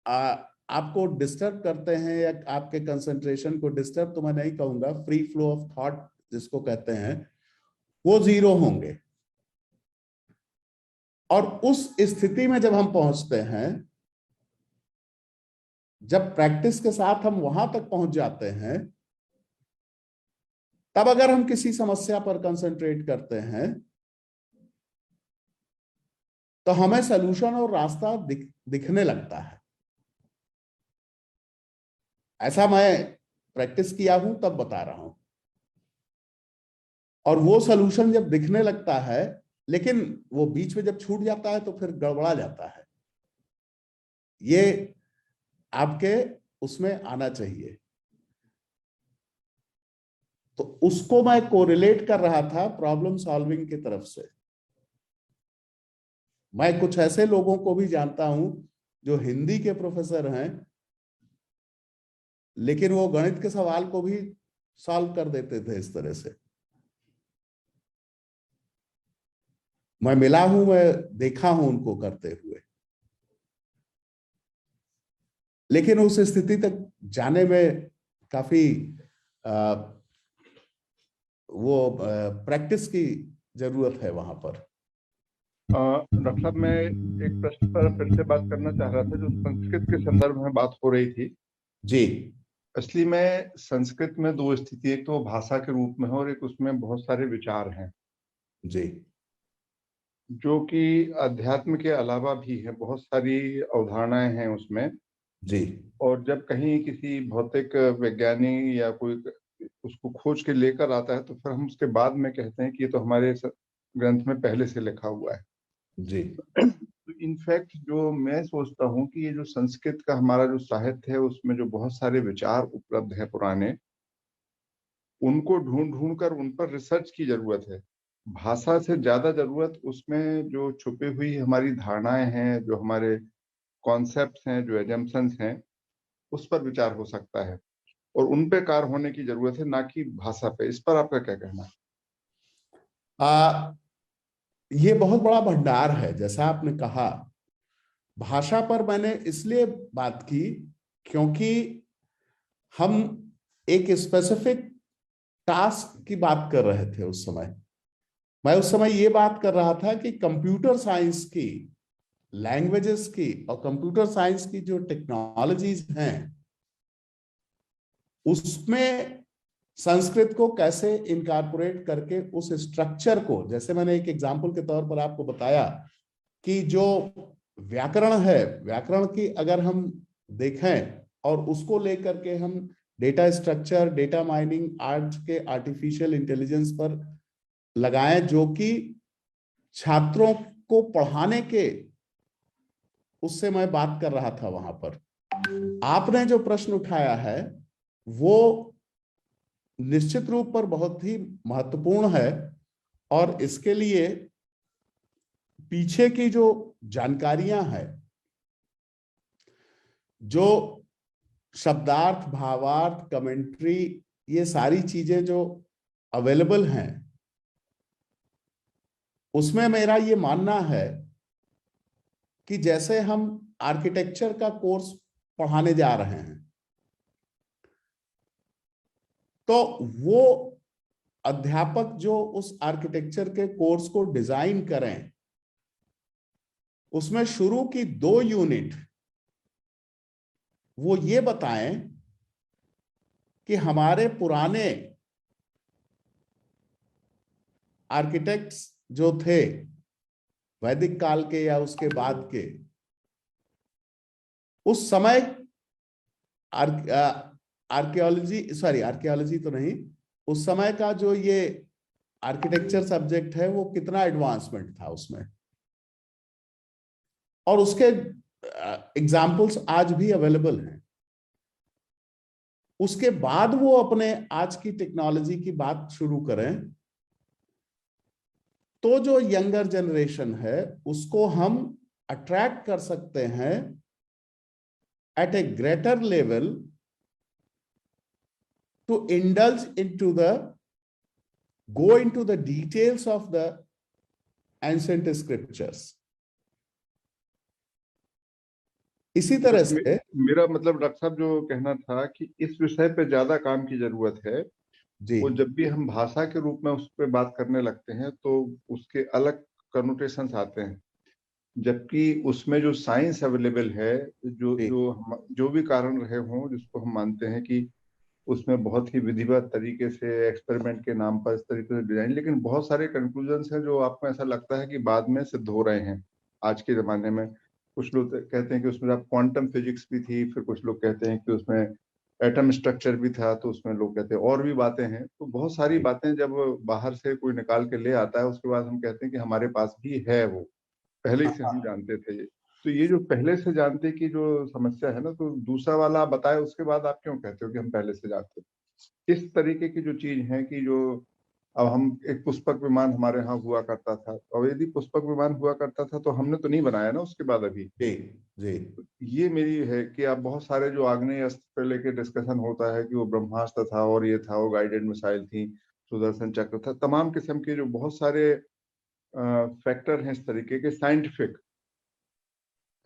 आपको डिस्टर्ब करते हैं या आपके कंसंट्रेशन को डिस्टर्ब तो मैं नहीं कहूंगा, फ्री फ्लो ऑफ थॉट जिसको कहते हैं, वो 0 होंगे। और उस स्थिति में जब हम पहुंचते हैं, जब प्रैक्टिस के साथ हम वहां तक पहुंच जाते हैं, तब अगर हम किसी समस्या पर कंसंट्रेट करते हैं तो हमें सलूशन और रास्ता दिखने लगता है। ऐसा मैं प्रैक्टिस किया हूं तब बता रहा हूं। और वो सलूशन जब दिखने लगता है, लेकिन वो बीच में जब छूट जाता है तो फिर गड़बड़ा जाता है। ये आपके उसमें आना चाहिए। तो उसको मैं कोरिलेट कर रहा था प्रॉब्लम सॉल्विंग की तरफ से। मैं कुछ ऐसे लोगों को भी जानता हूं जो हिंदी के प्रोफेसर हैं, लेकिन वो गणित के सवाल को भी सॉल्व कर देते थे इस तरह से। मैं मिला हूं, मैं देखा हूं उनको करते हुए, लेकिन उस स्थिति तक जाने में काफी वो प्रैक्टिस की जरूरत है वहां पर। डॉक्टर साहब, मैं एक प्रश्न पर फिर से बात करना चाह रहा था जो संस्कृत के संदर्भ में बात हो रही थी। जी, असली में संस्कृत में 2 स्थिति, एक तो भाषा के रूप में है और एक उसमें बहुत सारे विचार हैं जी, जो कि अध्यात्म के अलावा भी है, बहुत सारी अवधारणाएं हैं उसमें। जी, और जब कहीं किसी भौतिक वैज्ञानिक या कोई उसको खोज के लेकर आता है तो फिर हम उसके बाद में कहते हैं कि ये तो हमारे ग्रंथ में पहले से लिखा हुआ है। जी। तो इनफैक्ट जो मैं सोचता हूँ कि ये जो संस्कृत का हमारा जो साहित्य है उसमें जो बहुत सारे विचार उपलब्ध है पुराने, उनको ढूंढ कर उन पर रिसर्च की जरूरत है। भाषा से ज्यादा जरूरत उसमें जो छुपी हुई हमारी धारणाएं हैं, जो हमारे कॉन्सेप्ट्स हैं, जो एजम्पशंस हैं, उस पर विचार हो सकता है और उन पे कार्य होने की जरूरत है, ना कि भाषा पे। इस पर आपका क्या कहना है? ये बहुत बड़ा भंडार है, जैसा आपने कहा। भाषा पर मैंने इसलिए बात की क्योंकि हम एक स्पेसिफिक टास्क की बात कर रहे थे उस समय। मैं उस समय ये बात कर रहा था कि कंप्यूटर साइंस की, लैंग्वेजेस की और कंप्यूटर साइंस की जो टेक्नोलॉजीज हैं, उसमें संस्कृत को कैसे इनकॉर्पोरेट करके उस स्ट्रक्चर को, जैसे मैंने एक एग्जांपल के तौर पर आपको बताया कि जो व्याकरण है, व्याकरण की अगर हम देखें और उसको लेकर के हम डेटा स्ट्रक्चर, डेटा माइनिंग, आज के आर्टिफिशियल इंटेलिजेंस पर लगाएं, जो कि छात्रों को पढ़ाने के, उससे मैं बात कर रहा था वहां पर। आपने जो प्रश्न उठाया है वो निश्चित रूप पर बहुत ही महत्वपूर्ण है और इसके लिए पीछे की जो जानकारियां हैं, जो शब्दार्थ, भावार्थ, कमेंट्री, ये सारी चीजें जो अवेलेबल हैं, उसमें मेरा ये मानना है कि जैसे हम आर्किटेक्चर का कोर्स पढ़ाने जा रहे हैं, तो वो अध्यापक जो उस आर्किटेक्चर के कोर्स को डिजाइन करें, उसमें शुरू की 2 यूनिट वो ये बताएं कि हमारे पुराने आर्किटेक्ट्स जो थे वैदिक काल के या उसके बाद के, उस समय आर्कियोलॉजी तो नहीं, उस समय का जो ये आर्किटेक्चर सब्जेक्ट है वो कितना एडवांसमेंट था उसमें, और उसके एग्जाम्पल्स आज भी अवेलेबल हैं। उसके बाद वो अपने आज की टेक्नोलॉजी की बात शुरू करें, तो जो यंगर जनरेशन है उसको हम अट्रैक्ट कर सकते हैं at a greater level to indulge into go into the details of the ancient scriptures. इसी तरह से मेरा मतलब डॉक्टर साहब जो कहना था कि इस विषय पे ज्यादा काम की जरूरत है जी। वो जब भी हम भाषा के रूप में उस पर बात करने लगते हैं तो उसके अलग कनोटेशंस आते हैं, जबकि उसमें जो साइंस अवेलेबल है, जो भी कारण रहे हों, जिसको हम मानते हैं कि उसमें बहुत ही विधिवत तरीके से एक्सपेरिमेंट के नाम पर इस तरीके से डिजाइन, लेकिन बहुत सारे कंक्लूजन्स हैं जो आपको ऐसा लगता है कि बाद में सिद्ध हो रहे हैं आज के जमाने में। कुछ लोग कहते हैं कि उसमें क्वांटम फिजिक्स भी थी, फिर कुछ लोग कहते हैं कि उसमें एटम स्ट्रक्चर भी था, तो उसमें लोग कहते हैं और भी बातें हैं। तो बहुत सारी बातें जब बाहर से कोई निकाल के ले आता है, उसके बाद हम कहते हैं कि हमारे पास भी है, वो पहले से हम जानते थे। तो ये जो पहले से जानते की जो समस्या है ना, तो दूसरा वाला आप बताए उसके बाद आप क्यों कहते हो कि हम पहले से जानते? इस तरीके की जो चीज है कि जो अब हम एक पुष्पक विमान हमारे यहाँ हुआ करता था, और यदि पुष्पक विमान हुआ करता था तो हमने तो नहीं बनाया ना उसके बाद अभी। जी जी। ये मेरी है कि आप बहुत सारे जो आग्नेय अस्त्र पे लेके डिस्कशन होता है कि वो ब्रह्मास्त्र था और ये था, वो गाइडेड मिसाइल थी, सुदर्शन चक्र था, तमाम किस्म के जो बहुत सारे फैक्टर हैं इस तरीके के साइंटिफिक,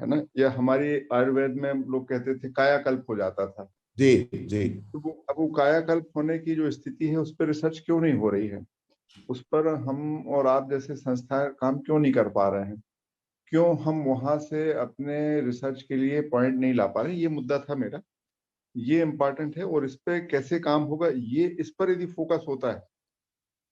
है ना। या हमारी आयुर्वेद में लोग कहते थे कायाकल्प हो जाता था। जी जी। तो अब वो कायाकल्प होने की जो स्थिति है उस पर रिसर्च क्यों नहीं हो रही है? उस पर हम और आप जैसे संस्थाएं काम क्यों नहीं कर पा रहे हैं? क्यों हम वहां से अपने रिसर्च के लिए पॉइंट नहीं ला पा रहे? ये मुद्दा था मेरा, ये इम्पोर्टेंट है, और इस पे कैसे काम होगा, ये इस पर यदि फोकस होता है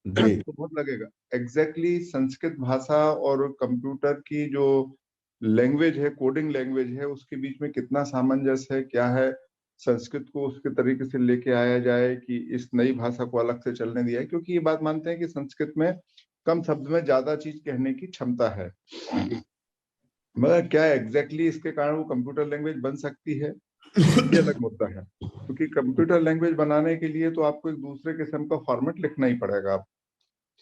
तो बहुत लगेगा। एग्जैक्टली संस्कृत भाषा और कंप्यूटर की जो लैंग्वेज है, कोडिंग लैंग्वेज है, उसके बीच में कितना सामंजस्य है, क्या है, संस्कृत को उसके तरीके से लेके आया जाए कि इस नई भाषा को अलग से चलने दिया है, क्योंकि ये बात मानते हैं कि संस्कृत में कम शब्द में ज्यादा चीज कहने की क्षमता है। मगर क्या एग्जैक्टली इसके कारण वो कंप्यूटर लैंग्वेज बन सकती है, ये अलग मुद्दा है। क्योंकि कंप्यूटर लैंग्वेज बनाने के लिए तो आपको एक दूसरे किस्म का फॉर्मेट लिखना ही पड़ेगा,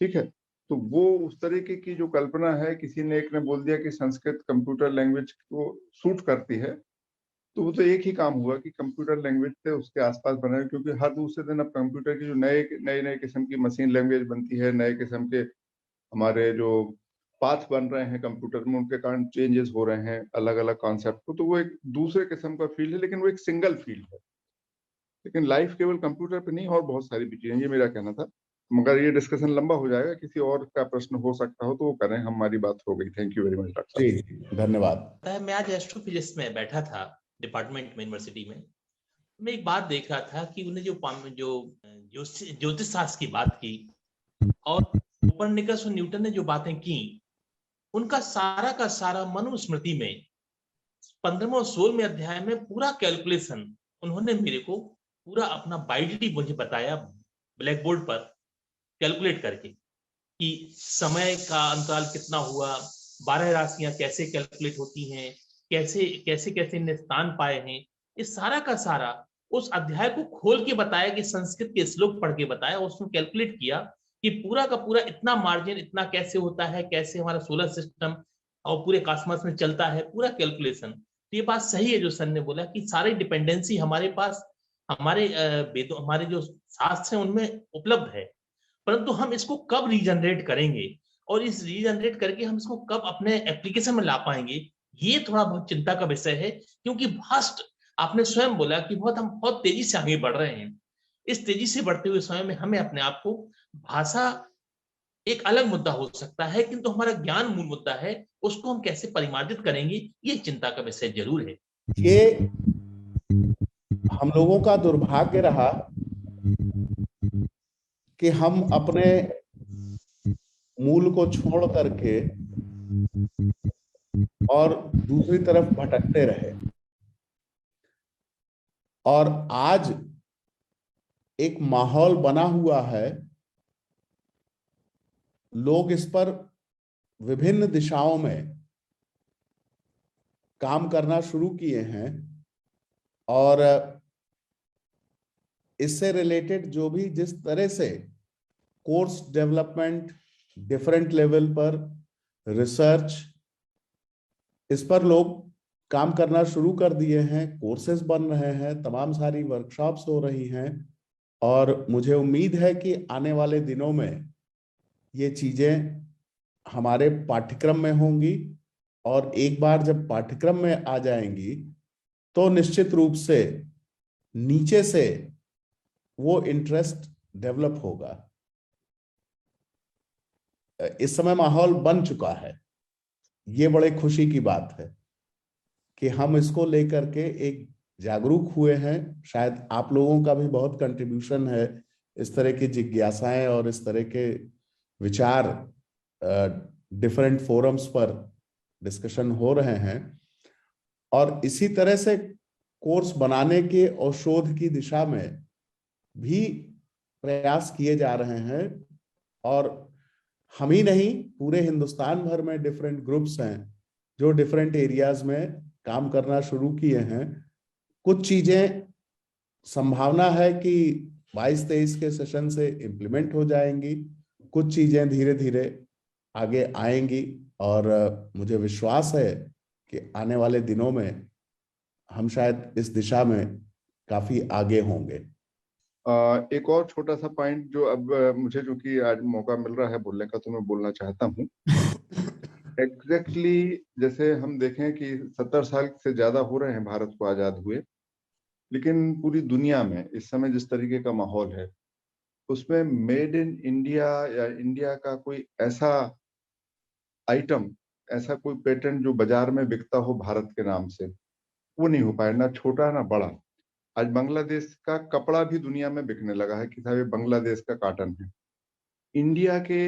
ठीक है। तो वो उस तरीके की जो कल्पना है, किसी ने एक ने बोल दिया कि संस्कृत कंप्यूटर लैंग्वेज को सूट करती है, तो वो तो एक ही काम हुआ कि कंप्यूटर लैंग्वेज से उसके आसपास बनाए, क्योंकि हर दूसरे दिन अब कंप्यूटर की जो नए नए किस्म की मशीन लैंग्वेज बनती है, नए किस्म के हमारे जो पाथ बन रहे हैं कंप्यूटर में, उनके कारण चेंजेस हो रहे हैं अलग अलग कॉन्सेप्ट को, तो वो एक दूसरे किस्म का फील्ड है, लेकिन वो एक सिंगल फील्ड है। लेकिन लाइफ केवल कंप्यूटर पे नहीं, और बहुत सारी भी चीजें, ये मेरा कहना था। मगर ये डिस्कशन लंबा हो जाएगा, किसी और का प्रश्न हो सकता हो तो वो करें, हमारी बात हो गई। Thank you very much doctor ji धन्यवाद। मैं आज एस्ट्रोफिजिक्स में बैठा था डिपार्टमेंट में, यूनिवर्सिटी में। मैं एक बात देख रहा था कि उन्हें जो ज्योतिष शास्त्र की बात की और कोपरनिकस और न्यूटन ने जो बातें की, उनका सारा का सारा मनुस्मृति में 15वें और 16वें अध्याय में पूरा कैलकुलेशन उन्होंने मेरे को पूरा अपना बाइडली मुझे बताया, ब्लैक बोर्ड पर कैलकुलेट करके, कि समय का अंतराल कितना हुआ, 12 राशियां कैसे कैलकुलेट होती हैं, कैसे कैसे कैसे इन्हें स्थान पाए हैं। ये सारा का सारा उस अध्याय को खोल के बताया, कि संस्कृत के श्लोक पढ़ के बताया, उसमें कैलकुलेट किया कि पूरा का पूरा इतना मार्जिन इतना कैसे होता है, कैसे हमारा सोलर सिस्टम और पूरे कॉस्मोस में चलता है, पूरा कैलकुलेशन। तो ये बात सही है जो सर ने बोला कि सारी डिपेंडेंसी हमारे पास, हमारे वेदों, हमारे जो शास्त्र हैं उनमें उपलब्ध है, परंतु हम इसको कब रीजनरेट करेंगे और इस रीजनरेट करके हम इसको कब अपने एप्लीकेशन में ला पाएंगे, ये थोड़ा बहुत चिंता का विषय है। क्योंकि वास्ट, आपने स्वयं बोला कि हम बहुत तेजी से आगे बढ़ रहे हैं। इस तेजी से बढ़ते हुए समय में हमें अपने आप को, भाषा एक अलग मुद्दा हो सकता है, किंतु हमारा ज्ञान मूल मुद्दा है, उसको हम कैसे परिमार्जित करेंगे, ये चिंता का विषय जरूर है। ये हम लोगों का दुर्भाग्य रहा कि हम अपने मूल को छोड़ करके और दूसरी तरफ भटकते रहे, और आज एक माहौल बना हुआ है, लोग इस पर विभिन्न दिशाओं में काम करना शुरू किए हैं, और इससे रिलेटेड जो भी जिस तरह से कोर्स डेवलपमेंट, डिफरेंट लेवल पर रिसर्च, इस पर लोग काम करना शुरू कर दिए हैं, कोर्सेज बन रहे हैं, तमाम सारी वर्कशॉप्स हो रही हैं, और मुझे उम्मीद है कि आने वाले दिनों में ये चीजें हमारे पाठ्यक्रम में होंगी, और एक बार जब पाठ्यक्रम में आ जाएंगी तो निश्चित रूप से नीचे से वो इंटरेस्ट डेवलप होगा। इस समय माहौल बन चुका है, ये बड़े खुशी की बात है कि हम इसको लेकर के एक जागरूक हुए हैं। शायद आप लोगों का भी बहुत कंट्रीब्यूशन है, इस तरह की जिज्ञासाएं और इस तरह के विचार डिफरेंट फोरम्स पर डिस्कशन हो रहे हैं, और इसी तरह से कोर्स बनाने के और शोध की दिशा में भी प्रयास किए जा रहे हैं। और हम ही नहीं, पूरे हिंदुस्तान भर में डिफरेंट ग्रुप्स हैं जो डिफरेंट एरियाज में काम करना शुरू किए हैं। कुछ चीजें संभावना है कि 22-23 के सेशन से इम्प्लीमेंट हो जाएंगी, कुछ चीजें धीरे धीरे आगे आएंगी, और मुझे विश्वास है कि आने वाले दिनों में हम शायद इस दिशा में काफी आगे होंगे। एक और छोटा सा पॉइंट जो अब मुझे, जो कि आज मौका मिल रहा है बोलने का, तो मैं बोलना चाहता हूँ। एग्जैक्टली जैसे हम देखें कि 70 साल से ज्यादा हो रहे हैं भारत को आजाद हुए, लेकिन पूरी दुनिया में इस समय जिस तरीके का माहौल है, उसमें मेड इन इंडिया या इंडिया का कोई ऐसा आइटम, ऐसा कोई पेटेंट जो बाजार में बिकता हो भारत के नाम से, वो नहीं हो पाया, ना छोटा ना बड़ा। आज बांग्लादेश का कपड़ा भी दुनिया में बिकने लगा है कि साहब ये बांग्लादेश का कॉटन है। इंडिया के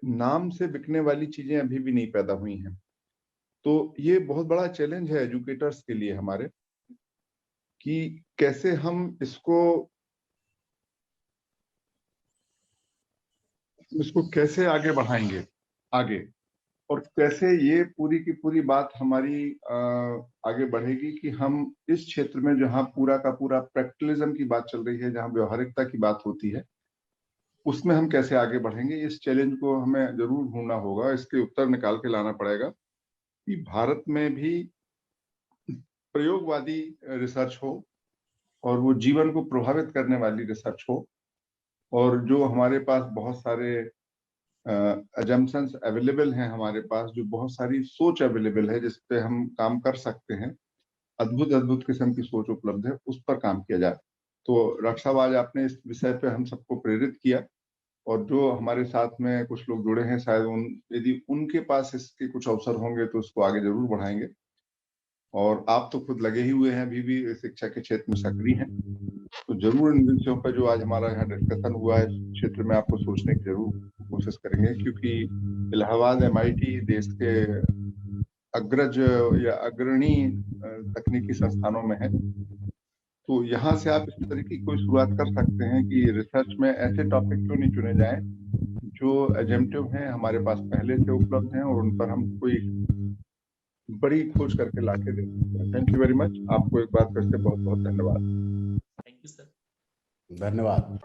नाम से बिकने वाली चीजें अभी भी नहीं पैदा हुई हैं। तो ये बहुत बड़ा चैलेंज है एजुकेटर्स के लिए हमारे, कि कैसे हम इसको कैसे आगे बढ़ाएंगे आगे, और कैसे ये पूरी की पूरी बात हमारी आगे बढ़ेगी कि हम इस क्षेत्र में, जहाँ पूरा का पूरा प्रैक्टिकलिज्म की बात चल रही है, जहाँ व्यवहारिकता की बात होती है, उसमें हम कैसे आगे बढ़ेंगे, इस चैलेंज को हमें जरूर ढूंढना होगा, इसके उत्तर निकाल के लाना पड़ेगा कि भारत में भी प्रयोगवादी रिसर्च हो और वो जीवन को प्रभावित करने वाली रिसर्च हो, और जो हमारे पास बहुत सारे अजम्पशंस अवेलेबल हैं, हमारे पास जो बहुत सारी सोच अवेलेबल है जिस पे हम काम कर सकते हैं, अद्भुत अद्भुत किस्म की सोच उपलब्ध है, उस पर काम किया जाए। तो डॉक्टर साहब, आज आपने इस विषय पे हम सबको प्रेरित किया, और जो हमारे साथ में कुछ लोग जुड़े हैं, शायद यदि उनके पास इसके कुछ अवसर होंगे तो उसको आगे जरूर बढ़ाएंगे। और आप तो खुद लगे ही हुए हैं, अभी भी शिक्षा के क्षेत्र में सक्रिय हैं, तो जरूर इन विषयों पर जो आज हमारा यहाँ डिस्कशन हुआ है, इस क्षेत्र में आपको सोचने की जरूर कोशिश करेंगे, क्योंकि इलाहाबाद MIT देश के अग्रज या अग्रणी तकनीकी संस्थानों में है। तो यहाँ से आप इस तरह की कोई शुरुआत कर सकते हैं कि रिसर्च में ऐसे टॉपिक क्यों नहीं चुने जाएं जो एजेम्पटिव हैं, हमारे पास पहले से उपलब्ध हैं, और उन पर हम कोई बड़ी खोज करके लाके दें। Thank you very much. आपको एक बार फिर से बहुत बहुत धन्यवाद। Thank you sir. धन्यवाद।